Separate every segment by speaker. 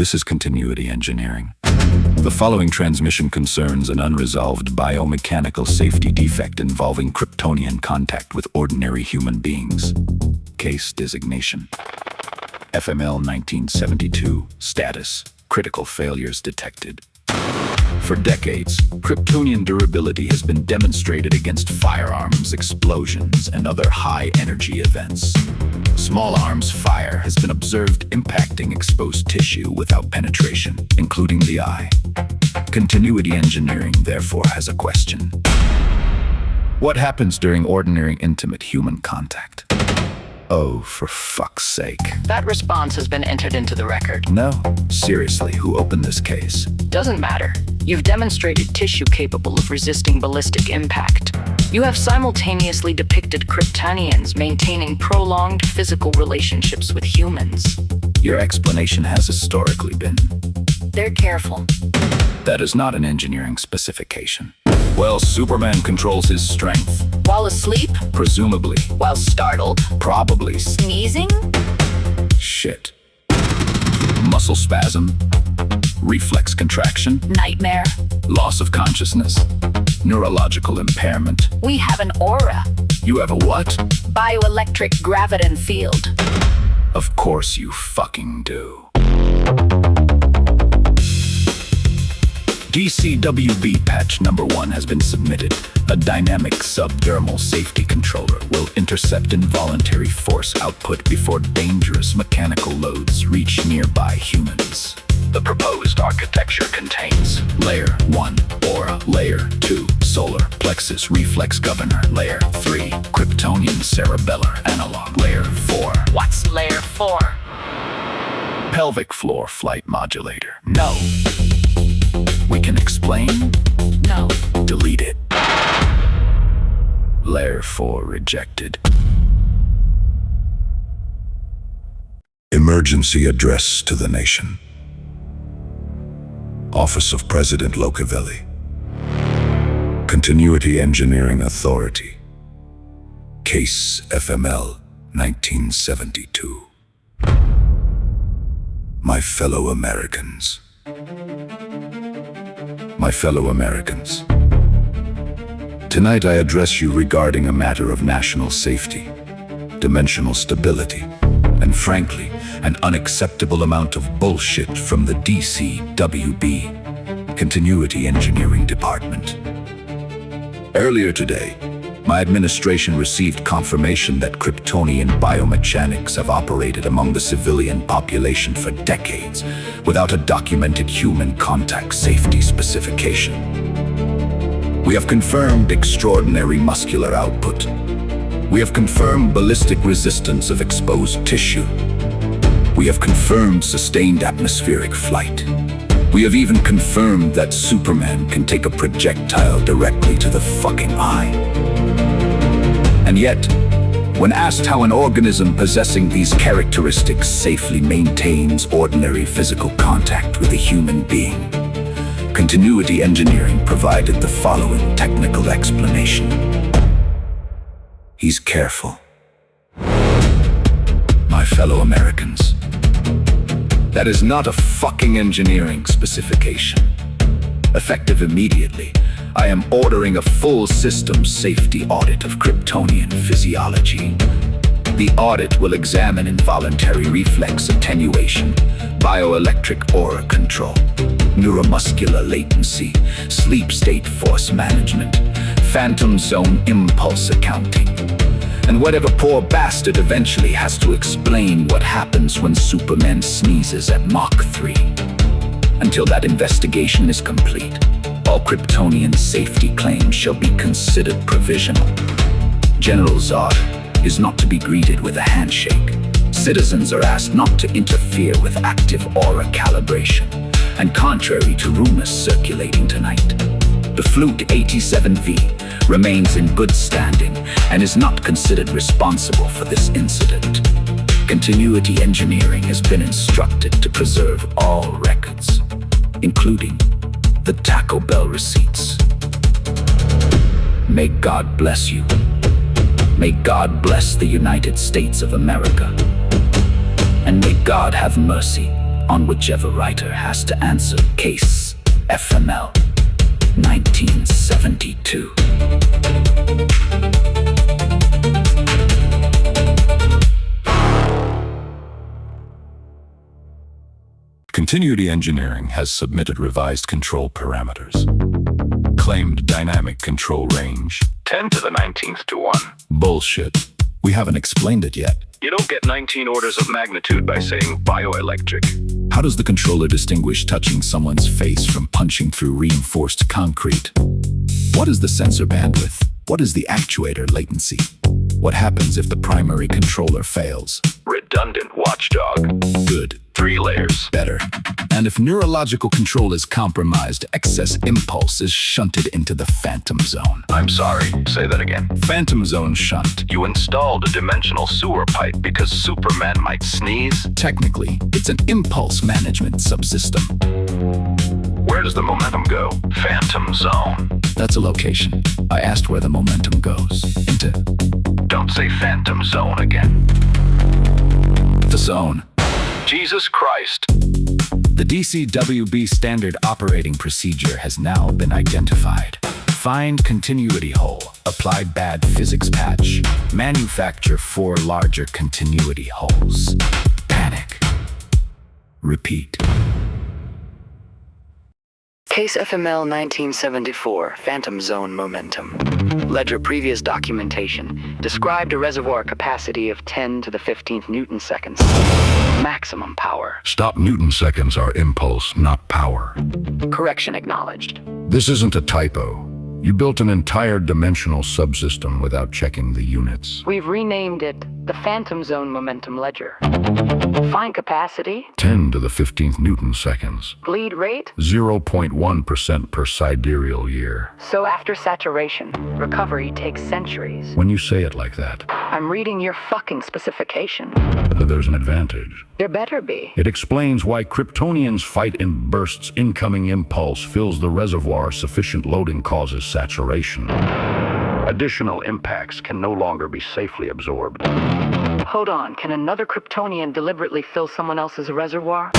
Speaker 1: This is continuity engineering. The following transmission concerns an unresolved biomechanical safety defect involving Kryptonian contact with ordinary human beings. Case designation: FML 1972. Status: critical failures detected. For decades, Kryptonian durability has been demonstrated against firearms, explosions, and other high-energy events. Small arms fire has been observed impacting exposed tissue without penetration, including the eye. Continuity engineering, therefore, has a question. What happens during ordinary intimate human contact? Oh, for fuck's sake.
Speaker 2: That response has been entered into the record.
Speaker 1: No, seriously, who opened this case?
Speaker 2: Doesn't matter. You've demonstrated tissue capable of resisting ballistic impact. You have simultaneously depicted Kryptonians maintaining prolonged physical relationships with humans.
Speaker 1: Your explanation has historically been.
Speaker 2: They're careful.
Speaker 1: That is not an engineering specification. Well, Superman controls his strength.
Speaker 2: While asleep?
Speaker 1: Presumably.
Speaker 2: While startled?
Speaker 1: Probably.
Speaker 2: Sneezing?
Speaker 1: Shit. Muscle spasm. Reflex contraction.
Speaker 2: Nightmare?
Speaker 1: Loss of consciousness. Neurological impairment.
Speaker 2: We have an aura.
Speaker 1: You have a what?
Speaker 2: Bioelectric graviton field.
Speaker 1: Of course you fucking do. DCWB patch number 1 has been submitted. A dynamic subdermal safety controller will intercept involuntary force output before dangerous mechanical loads reach nearby humans. The proposed architecture contains Layer 1, Aura, Layer 2, Solar Plexus Reflex Governor, Layer 3, Kryptonian Cerebellar Analog, Layer 4.
Speaker 2: What's Layer 4?
Speaker 1: Pelvic Floor Flight Modulator.
Speaker 2: No.
Speaker 1: We can explain?
Speaker 2: No.
Speaker 1: Delete it. Layer 4 rejected. Emergency address to the nation. Office of President Locavelli. Continuity Engineering Authority. Case FML 1972. My fellow Americans. My fellow Americans. Tonight I address you regarding a matter of national safety, dimensional stability, and frankly, an unacceptable amount of bullshit from the DCWB, Continuity Engineering Department. Earlier today, my administration received confirmation that Kryptonian biomechanics have operated among the civilian population for decades without a documented human contact safety specification. We have confirmed extraordinary muscular output. We have confirmed ballistic resistance of exposed tissue. We have confirmed sustained atmospheric flight. We have even confirmed that Superman can take a projectile directly to the fucking eye. And yet, when asked how an organism possessing these characteristics safely maintains ordinary physical contact with a human being, Continuity Engineering provided the following technical explanation. He's careful. My fellow Americans, that is not a fucking engineering specification. Effective immediately, I am ordering a full system safety audit of Kryptonian physiology. The audit will examine involuntary reflex attenuation, bioelectric aura control, neuromuscular latency, sleep state force management, phantom zone impulse accounting, and whatever poor bastard eventually has to explain what happens when Superman sneezes at Mach 3. Until that investigation is complete, all Kryptonian safety claims shall be considered provisional. General Zod is not to be greeted with a handshake. Citizens are asked not to interfere with active aura calibration, and contrary to rumors circulating tonight, the Fluke 87V remains in good standing and is not considered responsible for this incident. Continuity Engineering has been instructed to preserve all records, including the Taco Bell receipts. May God bless you. May God bless the United States of America. And may God have mercy on whichever writer has to answer case FML 1972. Continuity Engineering has submitted revised control parameters. Claimed dynamic control range
Speaker 3: 10 to the 19th to 1.
Speaker 1: bullshit. We haven't explained it yet.
Speaker 3: You don't get 19 orders of magnitude by saying bioelectric.
Speaker 1: How does the controller distinguish touching someone's face from punching through reinforced concrete? What is the sensor bandwidth? What is the actuator latency? What happens if the primary controller fails?
Speaker 3: Redundant watchdog.
Speaker 1: Good.
Speaker 3: 3 layers.
Speaker 1: Better. And if neurological control is compromised, excess impulse is shunted into the phantom zone.
Speaker 3: I'm sorry, say that again.
Speaker 1: Phantom zone shunt.
Speaker 3: You installed a dimensional sewer pipe because Superman might sneeze?
Speaker 1: Technically, it's an impulse management subsystem.
Speaker 3: Where does the momentum go? Phantom zone.
Speaker 1: That's a location. I asked where the momentum goes. Into
Speaker 3: Don't say phantom zone again.
Speaker 1: the zone.
Speaker 3: Jesus Christ.
Speaker 1: The DCWB standard operating procedure has now been identified. Find continuity hole. Apply bad physics patch. Manufacture 4 larger continuity holes. Panic. Repeat.
Speaker 2: Case FML 1974, Phantom Zone Momentum. Ledger previous documentation described a reservoir capacity of 10 to the 15th Newton seconds. Maximum power.
Speaker 4: Stop Newton seconds are impulse, not power.
Speaker 2: Correction acknowledged.
Speaker 4: This isn't a typo. You built an entire dimensional subsystem without checking the units.
Speaker 2: We've renamed it the Phantom Zone Momentum Ledger. Find capacity,
Speaker 4: 10 to the 15th Newton seconds.
Speaker 2: bleed rate,
Speaker 4: 0.1% per sidereal year.
Speaker 2: so after saturation, recovery takes centuries.
Speaker 4: When you say it like that,
Speaker 2: I'm reading your fucking specification.
Speaker 4: there's an advantage.
Speaker 2: There better be.
Speaker 4: It explains why Kryptonians fight in bursts. Incoming impulse fills the reservoir. Sufficient loading causes saturation. Additional impacts can no longer be safely absorbed.
Speaker 2: Hold on, can another Kryptonian deliberately fill someone else's reservoir?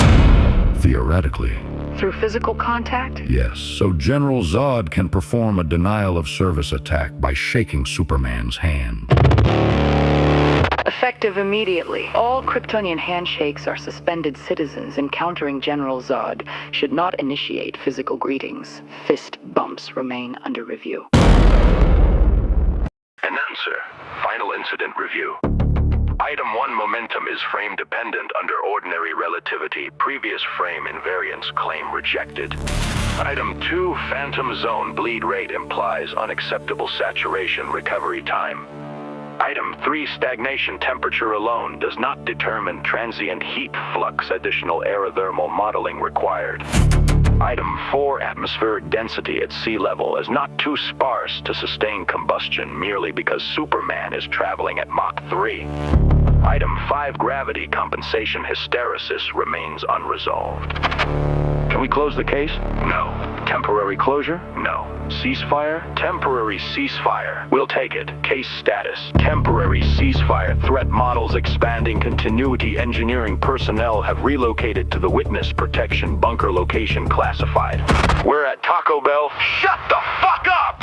Speaker 4: Theoretically,
Speaker 2: Through physical contact?
Speaker 4: yes. So General Zod can perform a denial of service attack by shaking Superman's hand.
Speaker 2: Effective immediately. All Kryptonian handshakes are suspended citizens encountering General Zod should not initiate physical greetings. Fist bumps remain under review.
Speaker 3: Announcer. Final incident review. Item 1 momentum is frame dependent under ordinary relativity. Previous frame invariance claim rejected. Item 2 phantom zone bleed rate implies unacceptable saturation recovery time. Item 3 stagnation temperature alone does not determine transient heat flux. Additional aerothermal modeling required. Item 4 atmospheric density at sea level is not too sparse to sustain combustion merely because Superman is traveling at Mach 3. Item 5 gravity compensation hysteresis remains unresolved. Can we close the case? No. Temporary closure? No. Ceasefire? Temporary ceasefire. We'll take it. Case status. Temporary ceasefire. Threat models expanding. Continuity engineering personnel have relocated to the witness protection bunker location classified. We're at Taco Bell. Shut the fuck up!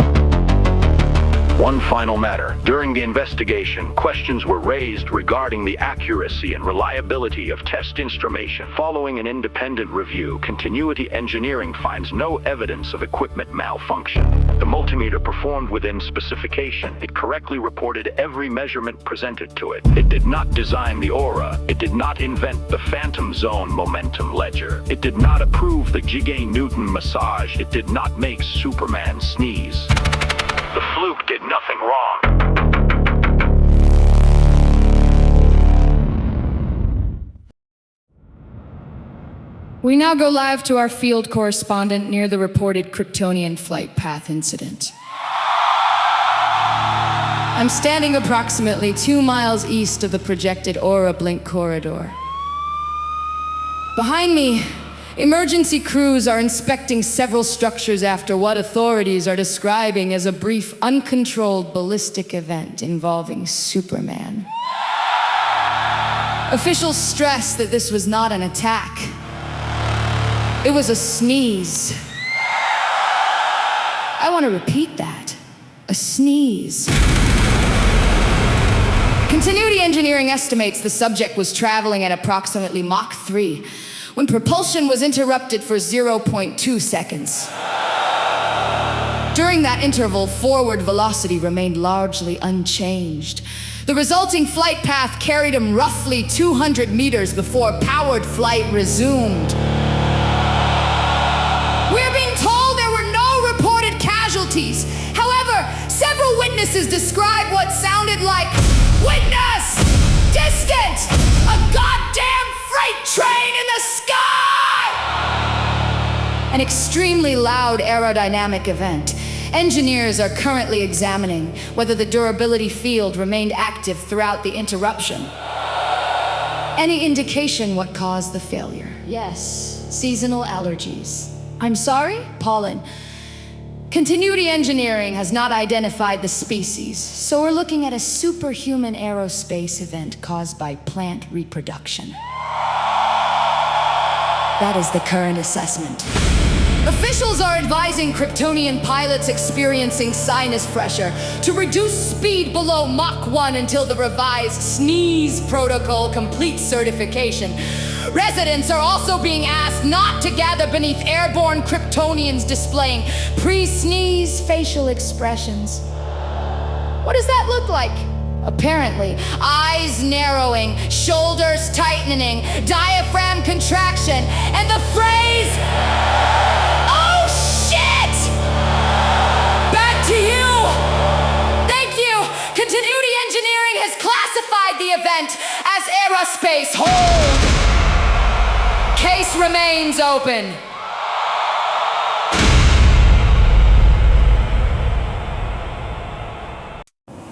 Speaker 3: One final matter. During the investigation, questions were raised regarding the accuracy and reliability of test instrumentation. Following an independent review, Continuity Engineering finds no evidence of equipment malfunction. The multimeter performed within specification. It correctly reported every measurement presented to it. It did not design the aura. It did not invent the Phantom Zone Momentum Ledger. It did not approve the Giga Newton massage. It did not make Superman sneeze. The fluke did nothing wrong.
Speaker 5: We now go live to our field correspondent near the reported Kryptonian flight path incident. I'm standing approximately 2 miles east of the projected Aura Blink corridor. Behind me, emergency crews are inspecting several structures after what authorities are describing as a brief, uncontrolled ballistic event involving Superman. Officials stress that this was not an attack, It was a sneeze. I want to repeat that. A sneeze. Continuity engineering estimates the subject was traveling at approximately Mach 3 when propulsion was interrupted for 0.2 seconds. During that interval, forward velocity remained largely unchanged. The resulting flight path carried him roughly 200 meters before powered flight resumed. We're being told there were no reported casualties. However, several witnesses described what sounded like witness! Distant! A goddamn freight train in the sky! An extremely loud aerodynamic event. Engineers are currently examining whether the durability field remained active throughout the interruption. Any indication what caused the failure? Yes, seasonal allergies. I'm sorry? Pollen. Continuity engineering has not identified the species, so we're looking at a superhuman aerospace event caused by plant reproduction. That is the current assessment. Officials are advising Kryptonian pilots experiencing sinus pressure to reduce speed below Mach 1 until the revised sneeze protocol completes certification. Residents are also being asked not to gather beneath airborne Kryptonians displaying pre-sneeze facial expressions. What does that look like? Apparently, eyes narrowing, shoulders tightening, diaphragm contraction, and the phrase, "Oh shit!" Back to you! Thank you! Continuity engineering has classified the event as aerospace hold. Case remains open.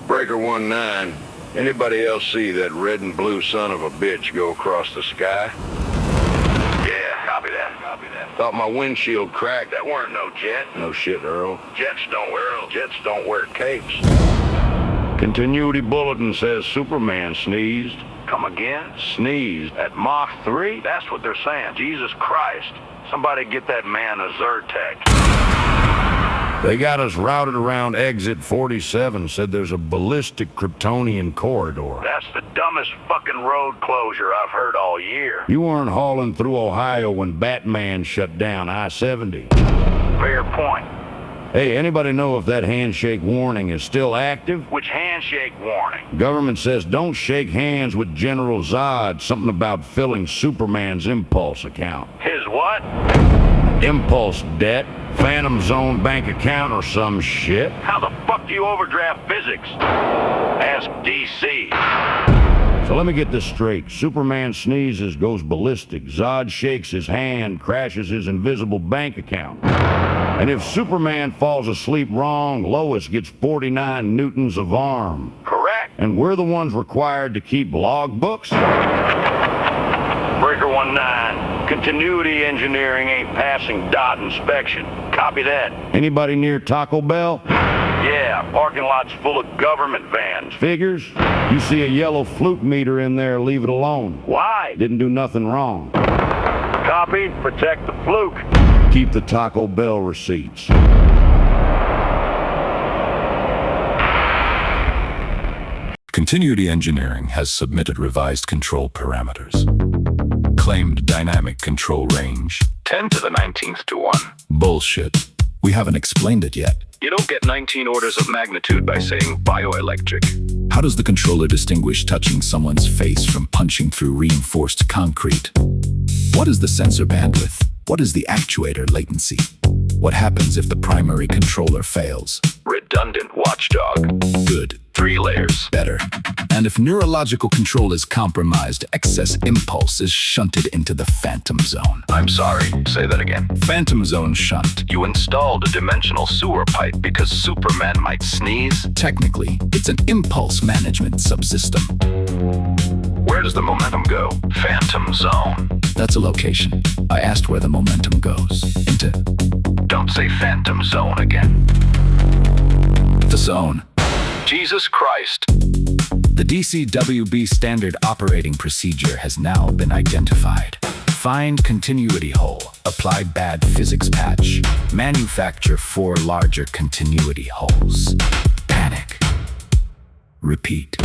Speaker 3: Breaker 19. Anybody else see that red and blue son of a bitch go across the sky? Yeah, copy that. Thought my windshield cracked. That weren't no jet. No shit, Earl. Jets don't wear capes.
Speaker 4: Continuity bulletin says Superman sneezed.
Speaker 3: Come again?
Speaker 4: Sneezed at Mach 3?
Speaker 3: That's what they're saying. Jesus Christ. Somebody get that man a Zyrtec.
Speaker 4: They got us routed around exit 47, said there's a ballistic Kryptonian corridor.
Speaker 3: That's the dumbest fucking road closure I've heard all year.
Speaker 4: You weren't hauling through Ohio when Batman shut down I-70.
Speaker 3: Fair point.
Speaker 4: Hey, anybody know if that handshake warning is still active?
Speaker 3: Which handshake warning?
Speaker 4: Government says don't shake hands with General Zod, something about filling Superman's impulse account.
Speaker 3: His what?
Speaker 4: Impulse debt, Phantom Zone bank account or some shit.
Speaker 3: How the fuck do you overdraft physics? Ask DC.
Speaker 4: So let me get this straight. Superman sneezes, goes ballistic. Zod shakes his hand, crashes his invisible bank account. And if Superman falls asleep wrong, Lois gets 49 newtons of arm.
Speaker 3: Correct.
Speaker 4: And we're the ones required to keep logbooks?
Speaker 3: Breaker 19. Continuity engineering ain't passing dot inspection. Copy that.
Speaker 4: Anybody near Taco Bell?
Speaker 3: Yeah, parking lot's full of government vans.
Speaker 4: Figures. You see a yellow flute meter in there, leave it alone.
Speaker 3: Why?
Speaker 4: Didn't do nothing wrong.
Speaker 3: Copy. Protect the fluke.
Speaker 4: Keep the Taco Bell receipts.
Speaker 1: Continuity engineering has submitted revised control parameters. Claimed dynamic control range.
Speaker 3: 10 to the 19th to 1.
Speaker 1: Bullshit. We haven't explained it yet.
Speaker 3: You don't get 19 orders of magnitude by saying bioelectric.
Speaker 1: How does the controller distinguish touching someone's face from punching through reinforced concrete? What is the sensor bandwidth? What is the actuator latency? What happens if the primary controller fails?
Speaker 3: Redundant watchdog.
Speaker 1: Good.
Speaker 3: 3 layers.
Speaker 1: Better. And if neurological control is compromised, excess impulse is shunted into the phantom zone.
Speaker 3: I'm sorry, say that again.
Speaker 1: Phantom zone shunt.
Speaker 3: You installed a dimensional sewer pipe because Superman might sneeze?
Speaker 1: Technically, it's an impulse management subsystem.
Speaker 3: Where does the momentum go? Phantom zone.
Speaker 1: That's a location. I asked where the momentum goes. Into
Speaker 3: Don't say phantom zone again.
Speaker 1: the zone.
Speaker 3: Jesus Christ.
Speaker 1: The DCWB standard operating procedure has now been identified. Find continuity hole. Apply bad physics patch. Manufacture 4 larger continuity holes. Panic. Repeat.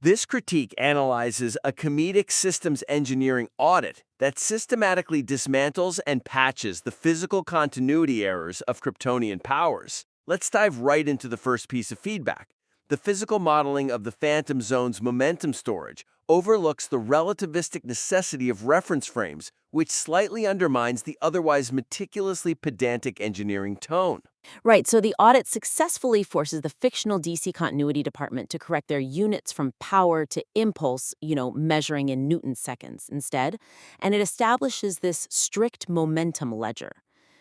Speaker 6: This critique analyzes a comedic systems engineering audit that systematically dismantles and patches the physical continuity errors of Kryptonian powers. Let's dive right into the first piece of feedback. The physical modeling of the Phantom Zone's momentum storage overlooks the relativistic necessity of reference frames, which slightly undermines the otherwise meticulously pedantic engineering tone.
Speaker 7: Right, so the audit successfully forces the fictional DC continuity department to correct their units from power to impulse, measuring in Newton seconds instead, and it establishes this strict momentum ledger.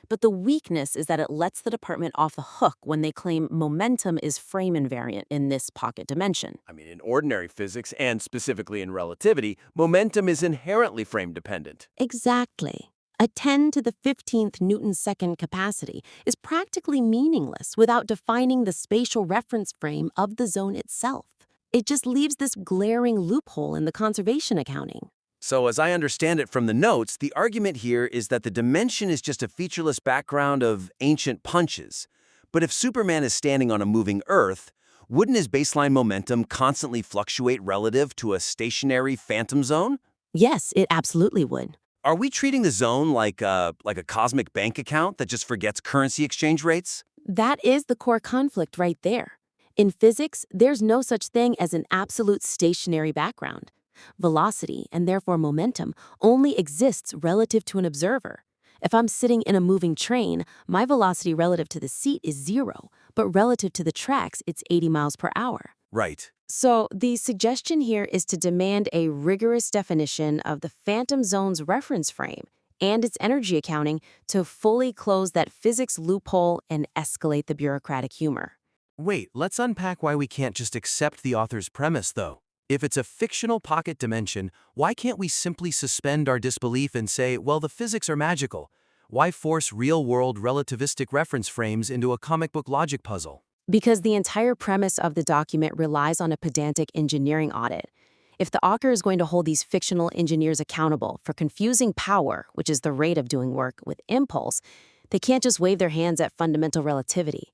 Speaker 7: But the weakness is that it lets the department off the hook when they claim momentum is frame invariant in this pocket dimension.
Speaker 6: In ordinary physics, and specifically in relativity, momentum is inherently frame-dependent.
Speaker 7: Exactly. A 10 to the 15th Newton-second capacity is practically meaningless without defining the spatial reference frame of the zone itself. It just leaves this glaring loophole in the conservation accounting.
Speaker 6: So as I understand it from the notes, the argument here is that the dimension is just a featureless background of ancient punches. But if Superman is standing on a moving Earth, wouldn't his baseline momentum constantly fluctuate relative to a stationary phantom zone?
Speaker 7: Yes, it absolutely would.
Speaker 6: Are we treating the zone like a cosmic bank account that just forgets currency exchange rates?
Speaker 7: That is the core conflict right there. In physics, there's no such thing as an absolute stationary background. Velocity, and therefore momentum, only exists relative to an observer. If I'm sitting in a moving train, my velocity relative to the seat is 0, but relative to the tracks, it's 80 miles per hour.
Speaker 6: Right.
Speaker 7: So the suggestion here is to demand a rigorous definition of the phantom zone's reference frame and its energy accounting to fully close that physics loophole and escalate the bureaucratic humor.
Speaker 6: Wait, let's unpack why we can't just accept the author's premise, though. If it's a fictional pocket dimension, why can't we simply suspend our disbelief and say, well, the physics are magical? Why force real-world relativistic reference frames into a comic book logic puzzle?
Speaker 7: Because the entire premise of the document relies on a pedantic engineering audit. If the author is going to hold these fictional engineers accountable for confusing power, which is the rate of doing work, with impulse, they can't just wave their hands at fundamental relativity.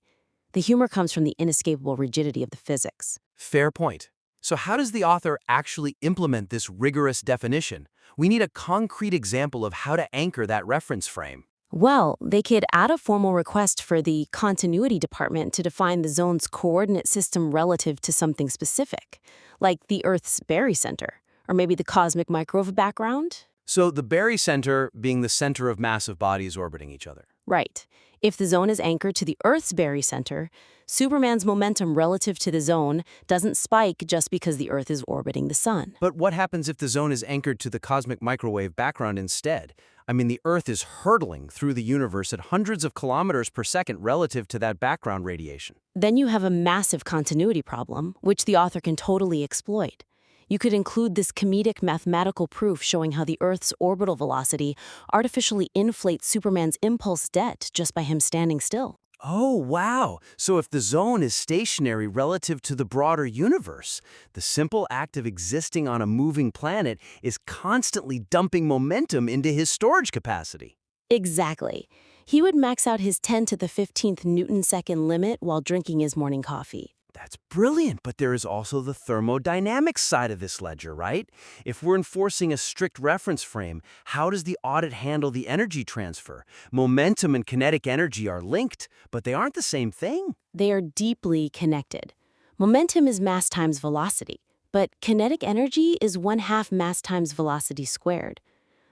Speaker 7: The humor comes from the inescapable rigidity of the physics.
Speaker 6: Fair point. So how does the author actually implement this rigorous definition? We need a concrete example of how to anchor that reference frame.
Speaker 7: Well, they could add a formal request for the continuity department to define the zone's coordinate system relative to something specific, like the Earth's barycenter, or maybe the cosmic microwave background.
Speaker 6: So the barycenter being the center of massive bodies orbiting each other.
Speaker 7: Right. If the zone is anchored to the Earth's barycenter, Superman's momentum relative to the zone doesn't spike just because the Earth is orbiting the sun.
Speaker 6: But what happens if the zone is anchored to the cosmic microwave background instead? The Earth is hurtling through the universe at hundreds of kilometers per second relative to that background radiation.
Speaker 7: Then you have a massive continuity problem, which the author can totally exploit. You could include this comedic mathematical proof showing how the Earth's orbital velocity artificially inflates Superman's impulse debt just by him standing still.
Speaker 6: Oh, wow. So if the zone is stationary relative to the broader universe, the simple act of existing on a moving planet is constantly dumping momentum into his storage capacity.
Speaker 7: Exactly. He would max out his 10 to the 15th Newton-second limit while drinking his morning coffee.
Speaker 6: That's brilliant, but there is also the thermodynamics side of this ledger, right? If we're enforcing a strict reference frame, how does the audit handle the energy transfer? Momentum and kinetic energy are linked, but they aren't the same thing.
Speaker 7: They are deeply connected. Momentum is mass times velocity, but kinetic energy is 1/2 mass times velocity squared.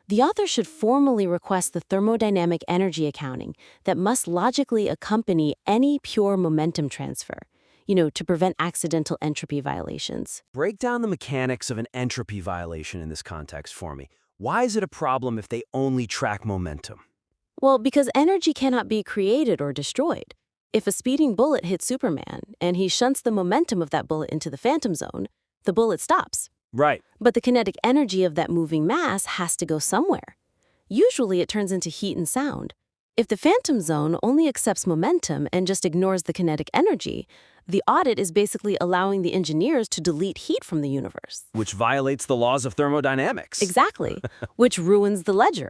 Speaker 7: The author should formally request the thermodynamic energy accounting that must logically accompany any pure momentum transfer, to prevent accidental entropy violations.
Speaker 6: Break down the mechanics of an entropy violation in this context for me. Why is it a problem if they only track momentum?
Speaker 7: Well, because energy cannot be created or destroyed. If a speeding bullet hits Superman and he shunts the momentum of that bullet into the phantom zone, the bullet stops.
Speaker 6: Right.
Speaker 7: But the kinetic energy of that moving mass has to go somewhere. Usually it turns into heat and sound. If the phantom zone only accepts momentum and just ignores the kinetic energy, the audit is basically allowing the engineers to delete heat from the universe.
Speaker 6: Which violates the laws of thermodynamics.
Speaker 7: Exactly, which ruins the ledger.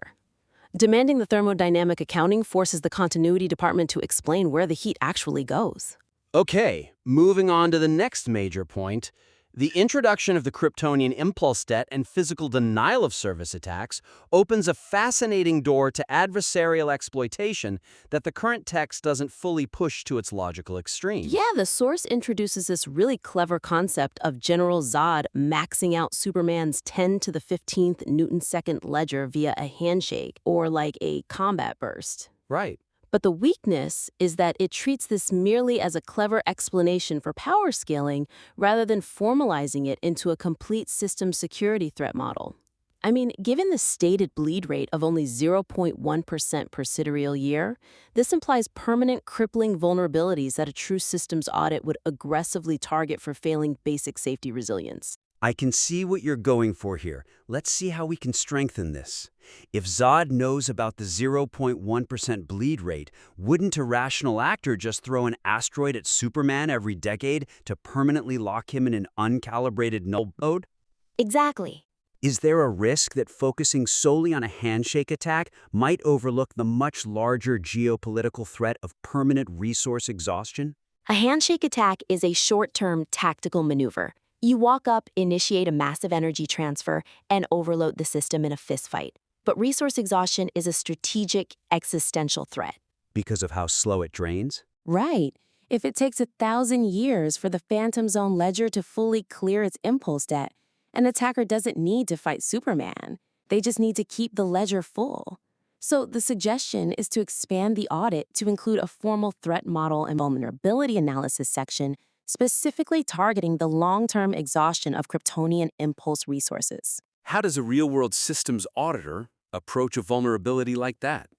Speaker 7: Demanding the thermodynamic accounting forces the continuity department to explain where the heat actually goes.
Speaker 6: Okay, moving on to the next major point. The introduction of the Kryptonian impulse debt and physical denial of service attacks opens a fascinating door to adversarial exploitation that the current text doesn't fully push to its logical extreme.
Speaker 7: Yeah, the source introduces this really clever concept of General Zod maxing out Superman's 10 to the 15th Newton-second ledger via a handshake or like a combat burst.
Speaker 6: Right.
Speaker 7: But the weakness is that it treats this merely as a clever explanation for power scaling rather than formalizing it into a complete system security threat model. I mean, given the stated bleed rate of only 0.1% per sidereal year, this implies permanent crippling vulnerabilities that a true systems audit would aggressively target for failing basic safety resilience.
Speaker 8: I can see what you're going for here. Let's see how we can strengthen this. If Zod knows about the 0.1% bleed rate, wouldn't a rational actor just throw an asteroid at Superman every decade to permanently lock him in an uncalibrated null mode?
Speaker 7: Exactly.
Speaker 8: Is there a risk that focusing solely on a handshake attack might overlook the much larger geopolitical threat of permanent resource exhaustion?
Speaker 7: A handshake attack is a short-term tactical maneuver. You walk up, initiate a massive energy transfer, and overload the system in a fistfight. But resource exhaustion is a strategic, existential threat.
Speaker 8: Because of how slow it drains?
Speaker 7: Right. If it takes 1,000 years for the Phantom Zone ledger to fully clear its impulse debt, an attacker doesn't need to fight Superman. They just need to keep the ledger full. So the suggestion is to expand the audit to include a formal threat model and vulnerability analysis section specifically targeting the long-term exhaustion of Kryptonian impulse resources.
Speaker 9: How does a real-world systems auditor approach a vulnerability like that?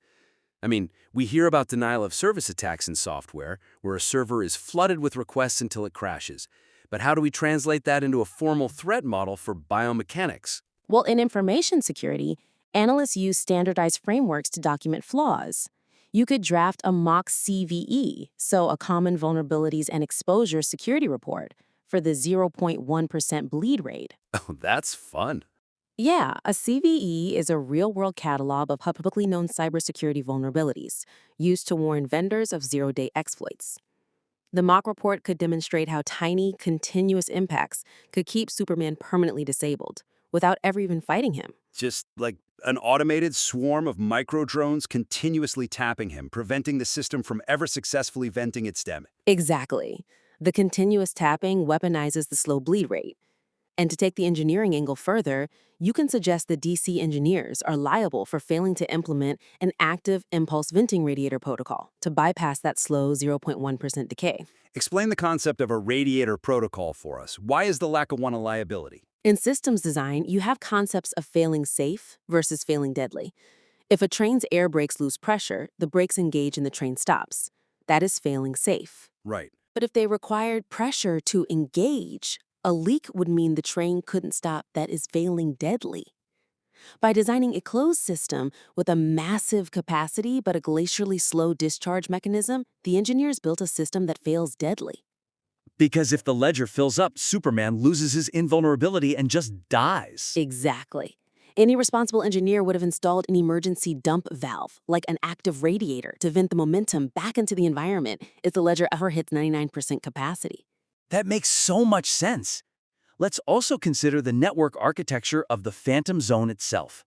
Speaker 9: I mean, we hear about denial of service attacks in software, where a server is flooded with requests until it crashes. But how do we translate that into a formal threat model for biomechanics?
Speaker 7: Well, in information security, analysts use standardized frameworks to document flaws. You could draft a mock CVE, so a common vulnerabilities and exposure security report, for the 0.1% bleed rate.
Speaker 9: Oh, that's fun.
Speaker 7: Yeah, a CVE is a real-world catalog of publicly known cybersecurity vulnerabilities, used to warn vendors of zero-day exploits. The mock report could demonstrate how tiny, continuous impacts could keep Superman permanently disabled, without ever even fighting him.
Speaker 8: Just like an automated swarm of micro-drones continuously tapping him, preventing the system from ever successfully venting its stem.
Speaker 7: Exactly. The continuous tapping weaponizes the slow bleed rate. And to take the engineering angle further, you can suggest the DC engineers are liable for failing to implement an active impulse venting radiator protocol to bypass that slow 0.1% decay.
Speaker 8: Explain the concept of a radiator protocol for us. Why is the lack of one a liability?
Speaker 7: In systems design, you have concepts of failing safe versus failing deadly. If a train's air brakes lose pressure, the brakes engage and the train stops. That is failing safe.
Speaker 8: Right.
Speaker 7: But if they required pressure to engage, a leak would mean the train couldn't stop. That is failing deadly. By designing a closed system with a massive capacity but a glacially slow discharge mechanism, the engineers built a system that fails deadly.
Speaker 8: Because if the ledger fills up, Superman loses his invulnerability and just dies.
Speaker 7: Exactly. Any responsible engineer would have installed an emergency dump valve, like an active radiator, to vent the momentum back into the environment if the ledger ever hits 99% capacity.
Speaker 8: That makes so much sense. Let's also consider the network architecture of the Phantom Zone itself.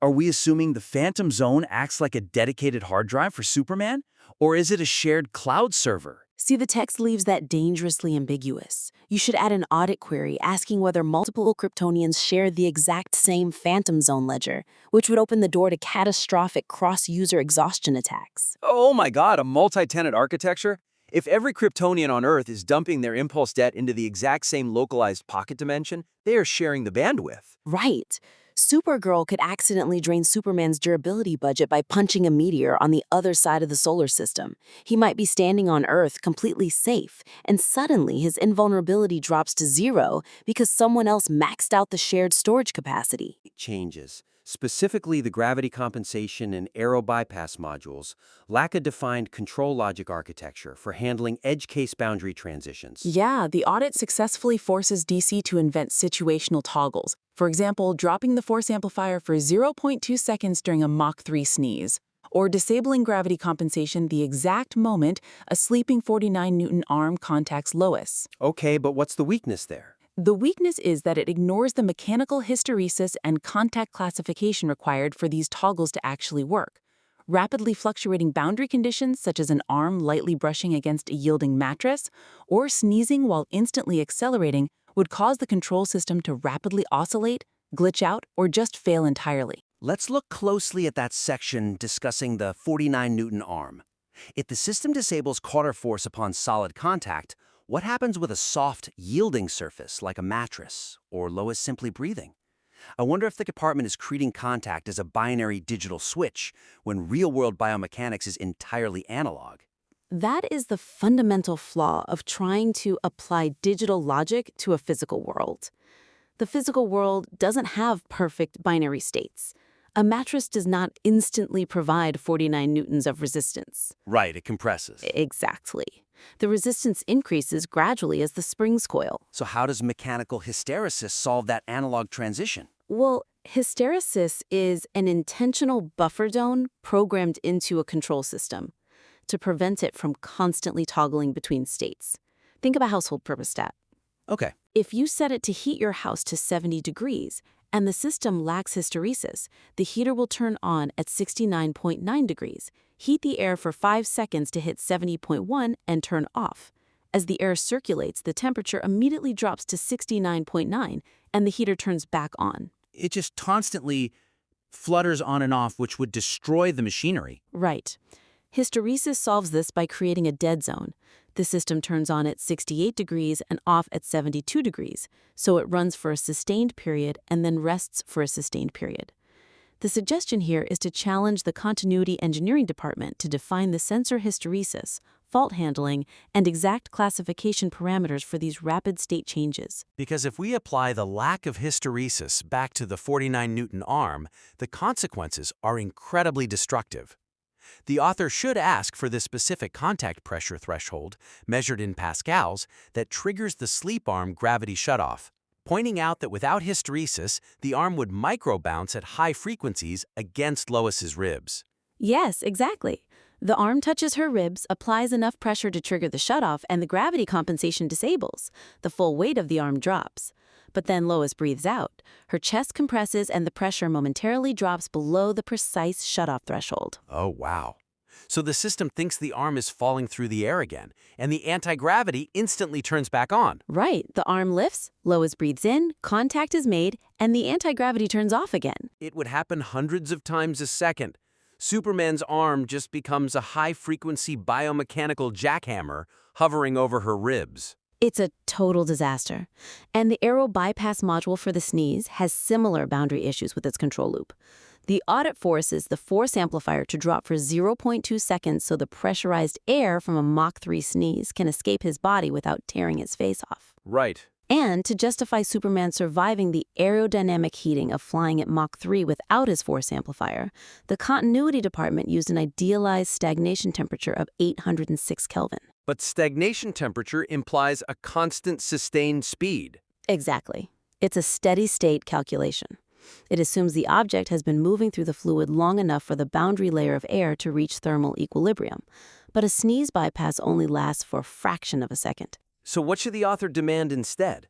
Speaker 8: Are we assuming the Phantom Zone acts like a dedicated hard drive for Superman? Or is it a shared cloud server?
Speaker 7: See, the text leaves that dangerously ambiguous. You should add an audit query asking whether multiple Kryptonians share the exact same Phantom Zone ledger, which would open the door to catastrophic cross-user exhaustion attacks.
Speaker 6: Oh my God, a multi-tenant architecture? If every Kryptonian on Earth is dumping their impulse debt into the exact same localized pocket dimension, they are sharing the bandwidth.
Speaker 7: Right. Supergirl could accidentally drain Superman's durability budget by punching a meteor on the other side of the solar system. He might be standing on Earth completely safe, and suddenly his invulnerability drops to 0 because someone else maxed out the shared storage capacity.
Speaker 6: Changes. Specifically, the gravity compensation and aero bypass modules lack a defined control logic architecture for handling edge case boundary transitions.
Speaker 10: Yeah, the audit successfully forces DC to invent situational toggles. For example, dropping the force amplifier for 0.2 seconds during a Mach 3 sneeze, or disabling gravity compensation the exact moment a sleeping 49-Newton arm contacts Lois.
Speaker 6: Okay, but what's the weakness there?
Speaker 10: The weakness is that it ignores the mechanical hysteresis and contact classification required for these toggles to actually work. Rapidly fluctuating boundary conditions, such as an arm lightly brushing against a yielding mattress, or sneezing while instantly accelerating, would cause the control system to rapidly oscillate, glitch out, or just fail entirely.
Speaker 8: Let's look closely at that section discussing the 49-Newton arm. If the system disables quarter force upon solid contact, what happens with a soft, yielding surface like a mattress, or Lois simply breathing? I wonder if the department is treating contact as a binary digital switch when real-world biomechanics is entirely analog.
Speaker 7: That is the fundamental flaw of trying to apply digital logic to a physical world. The physical world doesn't have perfect binary states. A mattress does not instantly provide 49 newtons of resistance.
Speaker 8: Right, it compresses.
Speaker 7: Exactly. The resistance increases gradually as the springs coil.
Speaker 8: So how does mechanical hysteresis solve that analog transition?
Speaker 7: Well, hysteresis is an intentional buffer zone programmed into a control system to prevent it from constantly toggling between states. Think of a household thermostat.
Speaker 8: Okay.
Speaker 7: If you set it to heat your house to 70 degrees and the system lacks hysteresis, the heater will turn on at 69.9 degrees, heat the air for 5 seconds to hit 70.1 and turn off. As the air circulates, the temperature immediately drops to 69.9 and the heater turns back on.
Speaker 11: It just constantly flutters on and off, which would destroy the machinery.
Speaker 7: Right. Hysteresis solves this by creating a dead zone. The system turns on at 68 degrees and off at 72 degrees, so it runs for a sustained period and then rests for a sustained period. The suggestion here is to challenge the continuity engineering department to define the sensor hysteresis, fault handling, and exact classification parameters for these rapid state changes.
Speaker 12: Because if we apply the lack of hysteresis back to the 49-Newton arm, the consequences are incredibly destructive. The author should ask for the specific contact pressure threshold, measured in pascals, that triggers the sleep arm gravity shutoff, pointing out that without hysteresis, the arm would micro-bounce at high frequencies against Lois's ribs.
Speaker 7: Yes, exactly. The arm touches her ribs, applies enough pressure to trigger the shutoff, and the gravity compensation disables. The full weight of the arm drops. But then Lois breathes out. Her chest compresses and the pressure momentarily drops below the precise shutoff threshold.
Speaker 12: Oh, wow. So the system thinks the arm is falling through the air again, and the anti-gravity instantly turns back on.
Speaker 7: Right. The arm lifts, Lois breathes in, contact is made, and the anti-gravity turns off again.
Speaker 6: It would happen hundreds of times a second. Superman's arm just becomes a high-frequency biomechanical jackhammer hovering over her ribs.
Speaker 7: It's a total disaster. And the aero bypass module for the sneeze has similar boundary issues with its control loop. The audit forces the force amplifier to drop for 0.2 seconds so the pressurized air from a Mach 3 sneeze can escape his body without tearing his face off.
Speaker 6: Right.
Speaker 7: And to justify Superman surviving the aerodynamic heating of flying at Mach 3 without his force amplifier, the continuity department used an idealized stagnation temperature of 806 Kelvin.
Speaker 6: But stagnation temperature implies a constant sustained speed.
Speaker 7: Exactly. It's a steady-state calculation. It assumes the object has been moving through the fluid long enough for the boundary layer of air to reach thermal equilibrium. But a sneeze bypass only lasts for a fraction of a second.
Speaker 6: So what should the author demand instead?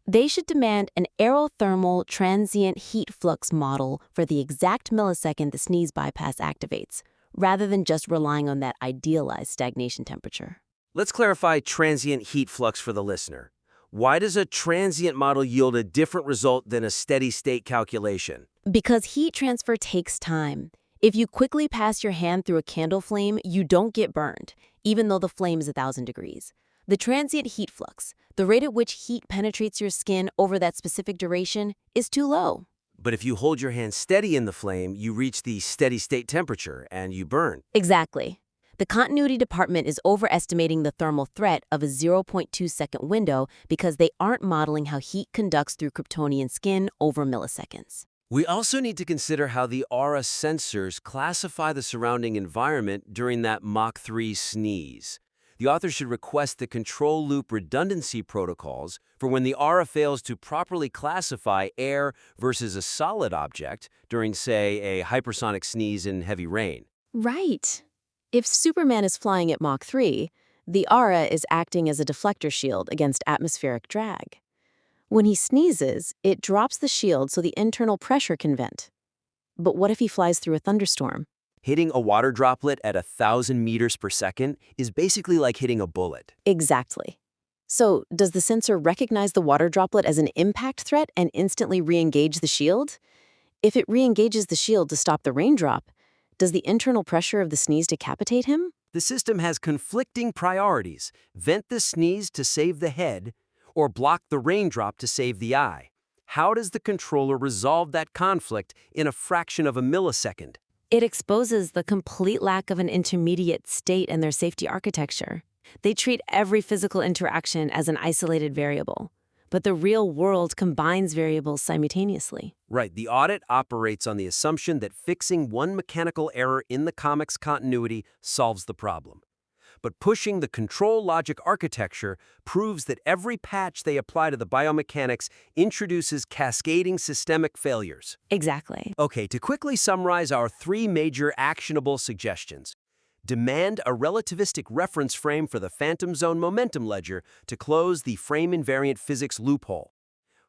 Speaker 7: They should demand an aerothermal transient heat flux model for the exact millisecond the sneeze bypass activates, rather than just relying on that idealized stagnation temperature.
Speaker 6: Let's clarify transient heat flux for the listener. Why does a transient model yield a different result than a steady-state calculation?
Speaker 7: Because heat transfer takes time. If you quickly pass your hand through a candle flame, you don't get burned, even though the flame is 1,000 degrees. The transient heat flux, the rate at which heat penetrates your skin over that specific duration, is too low.
Speaker 6: But if you hold your hand steady in the flame, you reach the steady-state temperature and you burn.
Speaker 7: Exactly. The continuity department is overestimating the thermal threat of a 0.2-second window because they aren't modeling how heat conducts through Kryptonian skin over milliseconds.
Speaker 6: We also need to consider how the aura sensors classify the surrounding environment during that Mach 3 sneeze. The author should request the control loop redundancy protocols for when the aura fails to properly classify air versus a solid object during, say, a hypersonic sneeze in heavy rain.
Speaker 7: Right. If Superman is flying at Mach 3, the aura is acting as a deflector shield against atmospheric drag. When he sneezes, it drops the shield so the internal pressure can vent. But what if he flies through a thunderstorm?
Speaker 6: Hitting a water droplet at 1,000 meters per second is basically like hitting a bullet.
Speaker 7: Exactly. So, does the sensor recognize the water droplet as an impact threat and instantly re-engage the shield? If it re-engages the shield to stop the raindrop, does the internal pressure of the sneeze decapitate him?
Speaker 6: The system has conflicting priorities: vent the sneeze to save the head, or block the raindrop to save the eye. How does the controller resolve that conflict in a fraction of a millisecond?
Speaker 7: It exposes the complete lack of an intermediate state in their safety architecture. They treat every physical interaction as an isolated variable, but the real world combines variables simultaneously.
Speaker 6: Right, the audit operates on the assumption that fixing one mechanical error in the comics continuity solves the problem. But pushing the control logic architecture proves that every patch they apply to the biomechanics introduces cascading systemic failures.
Speaker 7: Exactly.
Speaker 6: Okay, to quickly summarize our 3 major actionable suggestions. Demand a relativistic reference frame for the phantom zone momentum ledger to close the frame-invariant physics loophole.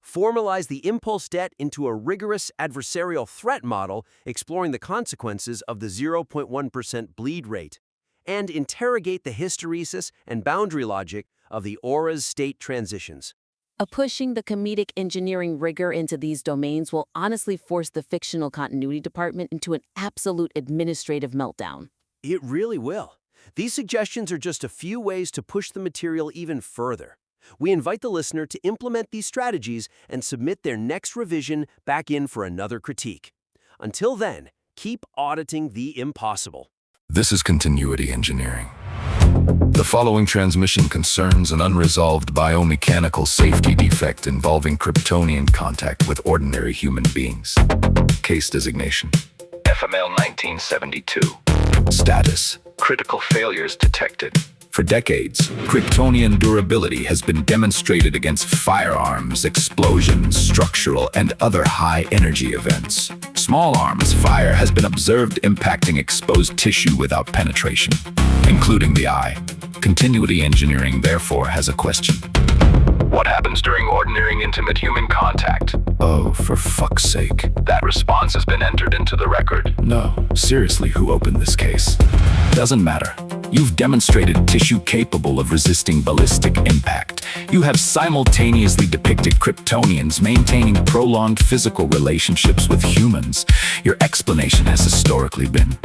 Speaker 6: Formalize the impulse debt into a rigorous adversarial threat model exploring the consequences of the 0.1% bleed rate. And interrogate the hysteresis and boundary logic of the aura's state transitions.
Speaker 7: Pushing the comedic engineering rigor into these domains will honestly force the fictional continuity department into an absolute administrative meltdown.
Speaker 6: It really will. These suggestions are just a few ways to push the material even further. We invite the listener to implement these strategies and submit their next revision back in for another critique. Until then, keep auditing the impossible.
Speaker 1: This is continuity engineering. The following transmission concerns an unresolved biomechanical safety defect involving Kryptonian contact with ordinary human beings. Case designation: FML 1972. Status: critical failures detected. For decades, Kryptonian durability has been demonstrated against firearms, explosions, structural, and other high-energy events. Small arms fire has been observed impacting exposed tissue without penetration, including the eye. Continuity engineering, therefore, has a question. What happens during ordinary intimate human contact? Oh, for fuck's sake. That response has been entered into the record. No, seriously, who opened this case? Doesn't matter. You've demonstrated tissue capable of resisting ballistic impact. You have simultaneously depicted Kryptonians maintaining prolonged physical relationships with humans. Your explanation has historically been,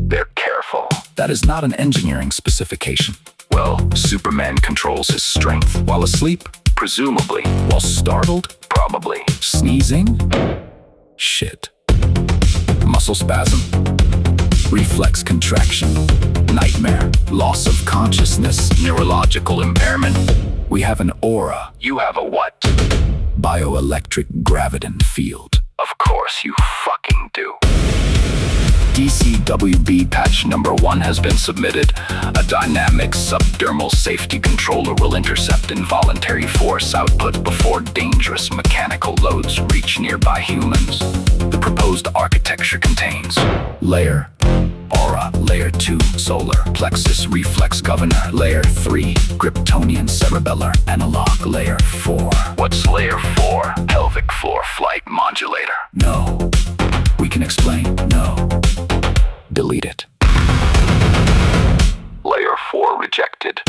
Speaker 1: they're careful. That is not an engineering specification. Well, Superman controls his strength while asleep, presumably. While startled, probably. Sneezing? Shit. Muscle spasm. Reflex contraction. Nightmare. Loss of consciousness. Neurological impairment. We have an aura. You have a what? Bioelectric graviton field. Of course you fucking do. DCWB patch number 1 has been submitted. A dynamic subdermal safety controller will intercept involuntary force output before dangerous mechanical loads reach nearby humans. The proposed architecture contains layer, aura, layer 2, solar, plexus, reflex governor, layer 3, Kryptonian cerebellar, analog, layer 4. What's layer 4? Pelvic floor flight modulator. No. We can explain. No. Delete it. Layer 4 rejected.